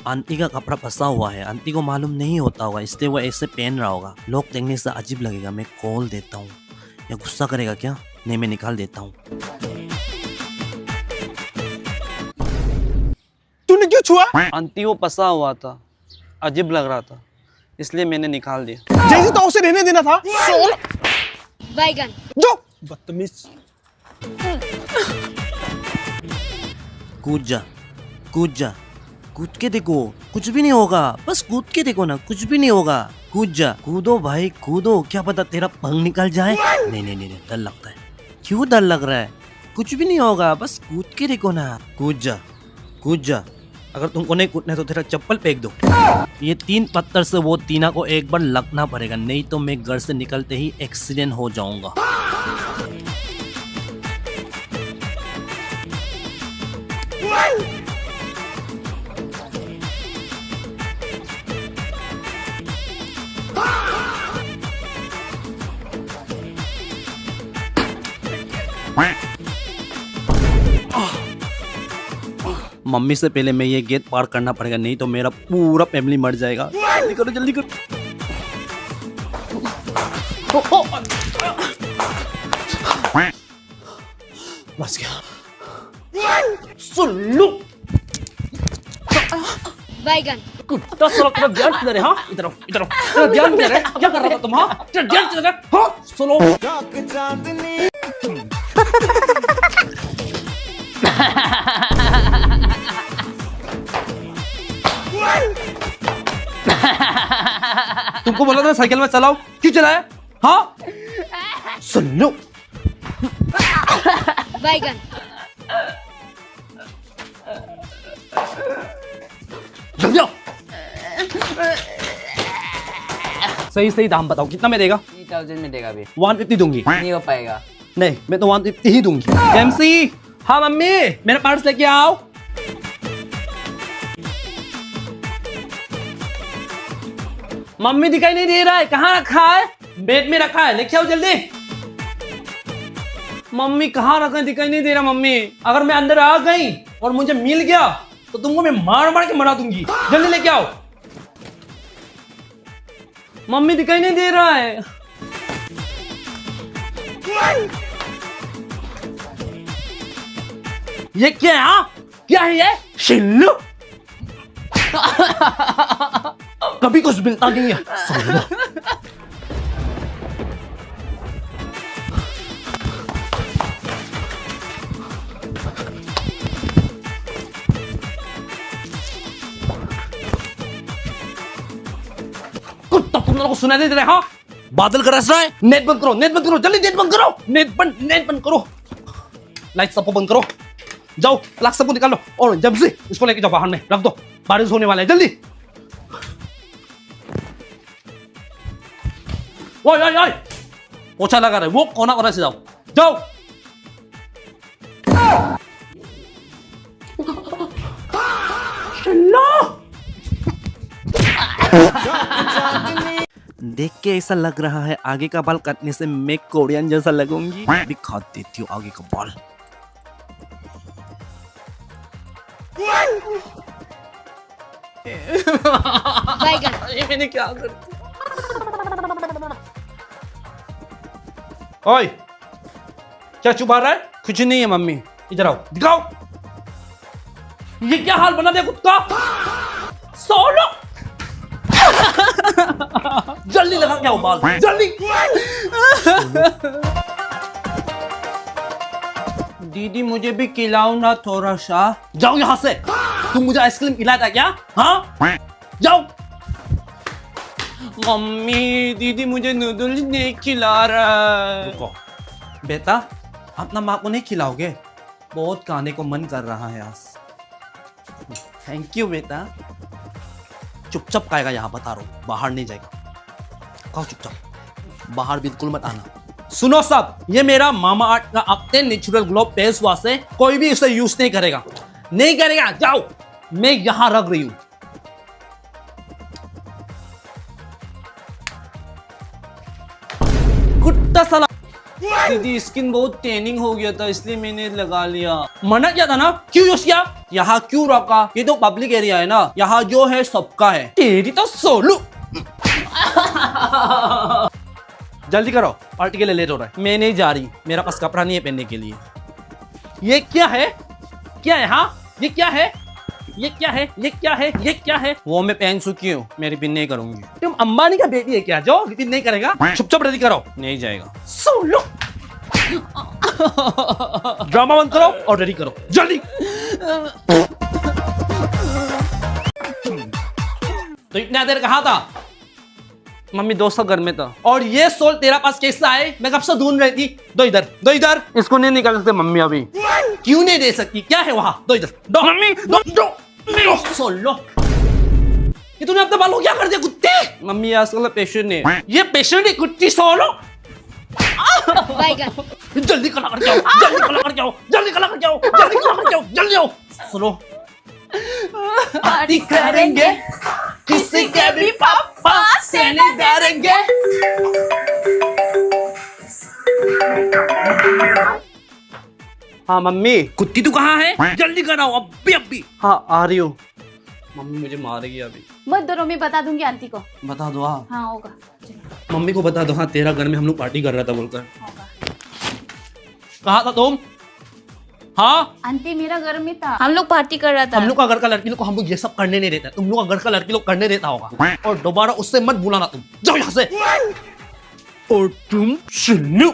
Aunty का कपड़ा फंसा हुआ है, आंटी को मालूम नहीं होता होगा इसलिए वो ऐसे पहन रहा होगा। लोग देखने से अजीब लगेगा। मैं कॉल देता हूँ। या गुस्सा करेगा क्या? नहीं, मैं निकाल देता हूँ। तूने क्यों छुआ? आंटी वो फंसा हुआ था, अजीब लग रहा था, इसलिए मैंने निकाल दिया। जैसे तो उसे रहने देना था। बैगन जो बदतमीज। कूद जा, कूद जा, कूद के देखो, कुछ भी नहीं होगा। बस कूद के देखो ना, कुछ भी नहीं होगा। कूद जा, कूदो भाई कूदो, क्या पता तेरा पंख निकल जाए। नहीं नहीं नहीं, डर लगता है। क्यों डर लग रहा है? कुछ भी नहीं होगा, बस कूद के देखो ना। कूद जा, कूद जा। अगर तुमको नहीं कूदना है तो तेरा चप्पल फेंक दो। ये 3 पत्थर से वो टीना को एक बार लगना पड़ेगा, नहीं तो मैं घर से निकलते ही एक्सीडेंट हो जाऊंगा। मम्मी से पहले मैं ये गेट पार करना पड़ेगा, नहीं तो मेरा पूरा फैमिली मर जाएगा। जल्दी करो, जल्दी करो। बस गया। सुन लो, बैगन कुत्ता साला, तेरा ध्यान किधर है? हाँ, इधर आओ, इधर आओ। तेरा ध्यान किधर है? क्या कर रहा था तुम? हाँ, तेरा ध्यान किधर है? हाँ, सुनो। तुमको बोला था साइकिल में चलाओ, क्यों चलाया? हाँ, सुन लो। बैगन जल्दी आओ। सही सही दाम बताओ, कितना में देगा? 3000 में देगा अभी। 150 दूंगी। नहीं हो पाएगा। नहीं, मैं तो 150 ही दूंगी। जेमसी, हाँ मम्मी, मेरा पर्स लेके आओ। मम्मी दिखाई नहीं दे रहा है, कहाँ रखा है? बेड में रखा है, लेके आओ जल्दी। मम्मी कहाँ रखा है, दिखाई नहीं दे रहा। मम्मी, अगर मैं अंदर आ गई और मुझे मिल गया तो तुमको मैं मार मार के मरा दूंगी। जल्दी लेके आओ। मम्मी दिखाई नहीं दे रहा है। ये क्या है? हाँ? क्या है ये? शिल्लू। कभी कुछ मिलता नहीं है। कुत्ता, तुम लोगों को सुनाई नहीं दे रहा है? हाँ, बादल गरज रहा है। नेट बंद करो, नेट बंद करो, जल्दी नेट बंद करो। नेट बंद करो। लाइट सबको बंद करो। जाओ, प्लग सबको निकालो और जब से इसको लेके जाओ, बाहर में रख दो, बारिश होने वाला है। जल्दी। ओए ओए ओए, पोछा लगा रहे, वो कोना से जाओ, जाओ। देख के ऐसा लग रहा है आगे का बाल काटने से मैं कोरियन जैसा लगूंगी। अभी काट देती हूँ आगे का बाल। बैगन ये मैंने क्या कर दिया? ओए, क्या चुपा रहा है? कुछ नहीं है मम्मी, इधर आओ, दिखाओ। ये क्या हाल बना दिया कुत्ता? सोलो। जल्दी लगा क्या बाल, जल्दी। दीदी मुझे भी खिलाओ ना थोड़ा सा। जाओ यहाँ से। तुम मुझे आइसक्रीम खिलाया था क्या? हाँ, जाओ। मम्मी, दीदी मुझे नूडल्स नहीं खिला रहा। रुको बेटा, अपना माँ को नहीं खिलाओगे? बहुत खाने को मन कर रहा है आज। थैंक यू बेटा। चुपचाप खाएगा, यहाँ बता रहा हूँ, बाहर नहीं जाएगा। खाओ चुपचाप, बाहर बिल्कुल मत आना। सुनो सब, ये मेरा मामा अर्थ का अपने नेचुरल ग्लो फेस वॉश है, कोई भी इसे यूज नहीं करेगा, नहीं करेगा। जाओ, मैं यहां रख रही हूं। कुत्ता साला। दीदी स्किन बहुत टैनिंग हो गया था इसलिए मैंने लगा लिया। मना किया था ना, क्यों यूज किया? यहाँ क्यों रखा? ये तो पब्लिक एरिया है ना, यहाँ जो है सबका है। तेरी तो सोलू। जल्दी करो, पार्टी के लिए लेट हो रहा है। मैं नहीं जा रही, मेरा पास कपड़ा नहीं है पहनने के लिए। ये क्या है? क्या है? हाँ, ये क्या है? ये क्या है? ये क्या है? ये क्या है? वो मैं पहन चुकी हूँ, मैं रिपीट नहीं करूंगी। तुम अंबानी का बेटी है क्या जो रिपीट नहीं करेगा? चुपचाप रेडी करो। नहीं जाएगा। सोलो। ड्रामा बंद करो और रेडी करो जल्दी। तो इतना देर कहाँ था? मम्मी दोस्त घर में था। और ये सोल तेरा पास कैसा है? मैं कब से ढूंढ रही थी। दो इधर, दो इधर। इसको नहीं निकाल सकते मम्मी अभी। क्यों नहीं दे सकती? क्या है वहां? दो इधर, दो मम्मी, दो दो। सोलो, ये तूने अपने बालों क्या कर दिया कुत्ते? मम्मी आजकल पेशेंट है। ये पेशेंट है कुत्ती। सोलो बैगन जल्दी कला कर जाओ, जल्दी कला कर जाओ, जल्दी कला कर जाओ, जल्दी कला कर जाओ, जल्दी आओ। सुनो, पार्टी करेंगे किसी के भी पापा से नहीं डरेंगे। हाँ मम्मी, कुत्ती तू कहाँ है? जल्दी कराओ अभी अभी। हाँ आ रही हूँ। मम्मी मुझे मारेगी अभी। मत डरो, मैं बता दूंगी आंटी को। बता दो। हाँ हाँ होगा, मम्मी को बता दो। हाँ तेरा घर में हम लोग पार्टी कर रहा था बोलकर। होगा। कहाँ था तुम? हाँ आंटी मेरा घर में था, हम लोग पार्टी कर रहा था। हम लोग का घर का लड़की लोग को हम लोग ये सब करने नहीं देता। तुम लोग का घर का लड़की लोग करने देता होगा। और दोबारा उससे मत बुलाना तुम। जाओ यहाँ से। और तुम सुनो,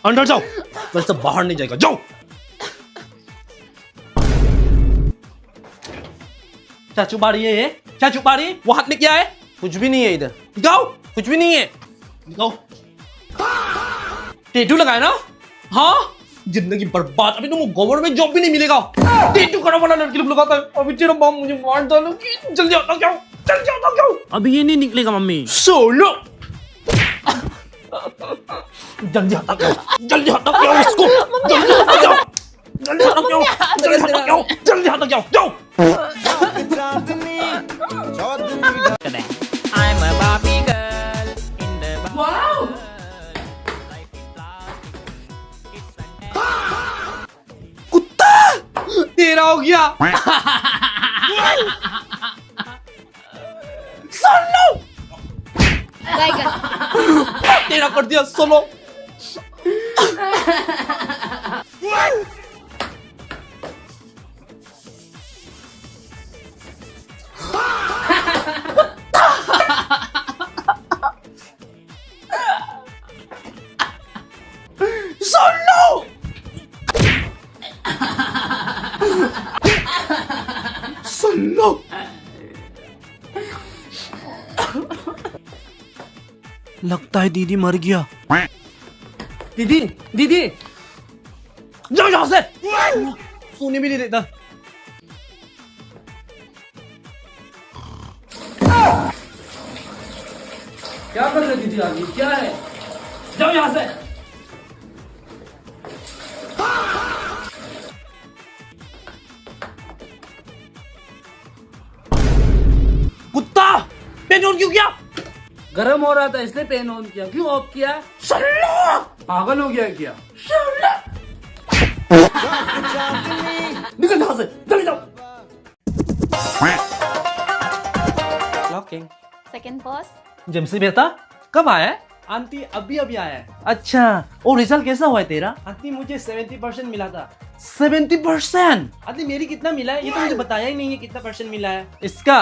अंदर जाओ, कल से बाहर नहीं जाएगा। जाओ। क्या छुपा रही है ये? क्या छुपा रही है? वो हाथ में क्या है? कुछ भी नहीं है इधर। दिखाओ, कुछ भी नहीं है। दिखाओ। टैटू लगाया ना? हाँ, जिंदगी बर्बाद। अभी तुमको गवर्नमेंट जॉब भी नहीं मिलेगा। टैटू करा वाला लड़की लोग लगाता है। अभी तेरा बाप मुझे मार डालोगी। जल्दी हटो जाओ, जल्दी हटो जाओ। अभी ये नहीं निकलेगा मम्मी। सोलो, जल्दी हटा जाओ, जल्दी हटा जाओ इसको। जल्दी हटा जाओ, जल्दी हटा जाओ, जल्दी हटा जाओ, जल्दी हटा जाओ, जाओ। I'm a Barbie girl in the Wow! कुत्ता तेरा हो गया। सोलो बैगन तेरा कर दिया। सोलो सोलो सोलो लगता है दीदी मर गया। दीदी, दीदी जाओ यहां से। सोने भी नहीं देता। क्या कर रही दीदी? आगे क्या है? जाओ यहां से। कुत्ता पेन ऑन क्यों किया? गरम हो रहा था इसलिए पेन ऑन किया। क्यों ऑफ किया? पागल हो गया क्या? निकल यहां से, चले जाओ। लॉकिंग। Second pause. जेम्सी बेटा कब आया है? आंटी अभी अभी आया है। अच्छा, और रिजल्ट कैसा हुआ है तेरा? आंटी मुझे 70% मिला था। 70%? आंटी मेरी कितना मिला है? ये तो मुझे बताया ही नहीं है कितना परसेंट मिला है। इसका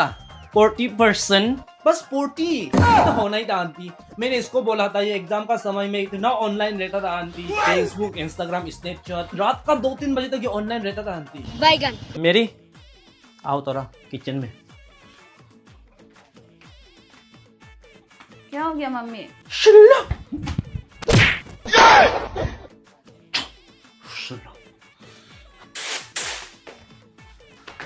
40%। बस 40 तो होना ही था आंटी। मैंने इसको बोला था ये एग्जाम का समय में इतना ऑनलाइन रहता था आंटी। फेसबुक, इंस्टाग्राम, स्नैपचैट, रात का 2-3 बजे तक ये ऑनलाइन रहता था आंटी। बैगन मेरी आओ तोरा किचन में। क्या हो गया मम्मी? शिल्ला।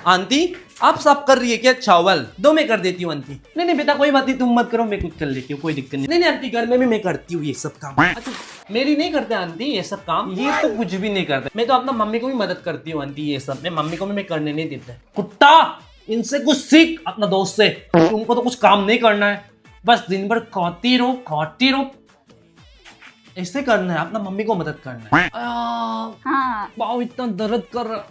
आंटी आप साफ कर रही है क्या चावल? दो मैं कर देती हूँ आंटी। नहीं नहीं बेटा कोई बात नहीं, तुम मत करो, मैं कुछ कर लेती हूँ, कोई दिक्कत नहीं। नहीं नहीं आंटी घर में भी मैं करती हूँ ये सब काम। अच्छा मेरी नहीं करते आंटी ये सब काम? ये तो कुछ भी नहीं करते। मैं तो अपना मम्मी को भी मदद करती हूँ आंटी ये सब। मैं मम्मी को भी मैं करने नहीं देता। कुत्ता इनसे कुछ सीख अपना दोस्त से। तुमको तो कुछ काम नहीं करना है, बस दिन भर खाती रहो खाती रहो ऐसे करना है, अपना मम्मी को मदद करना है। हाँ पाँव इतना दर्द कर रहा।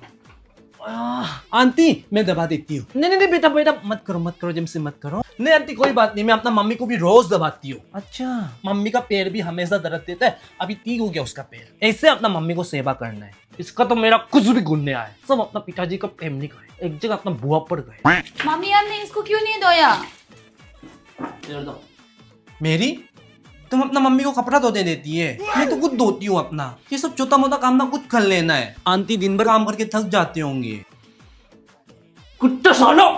आंटी मैं दबा देती हूँ। नहीं नहीं नहीं बेटा बेटा मत करो जिमसे मत करो। नहीं आंटी कोई बात नहीं, मैं अपना मम्मी को भी रोज दबाती हूँ। अच्छा मम्मी का पैर भी हमेशा दर्द देता है, अभी ठीक हो गया उसका पैर। ऐसे अपना मम्मी को सेवा करना है। इसका तो मेरा कुछ भी गुण नहीं आया, सब अपना पिताजी का प्रेम नहीं खाए, एक जगह अपना बुआ पर गए। मम्मी हमने इसको क्यों नहीं धोया? मेरी तुम अपना मम्मी को कपड़ा धोने देती है, मैं तो खुद धोती हूँ अपना। ये सब छोटा मोटा काम ना कुछ कर लेना है। आंटी दिन भर काम करके थक जाते होंगे। कुत्ता सालो।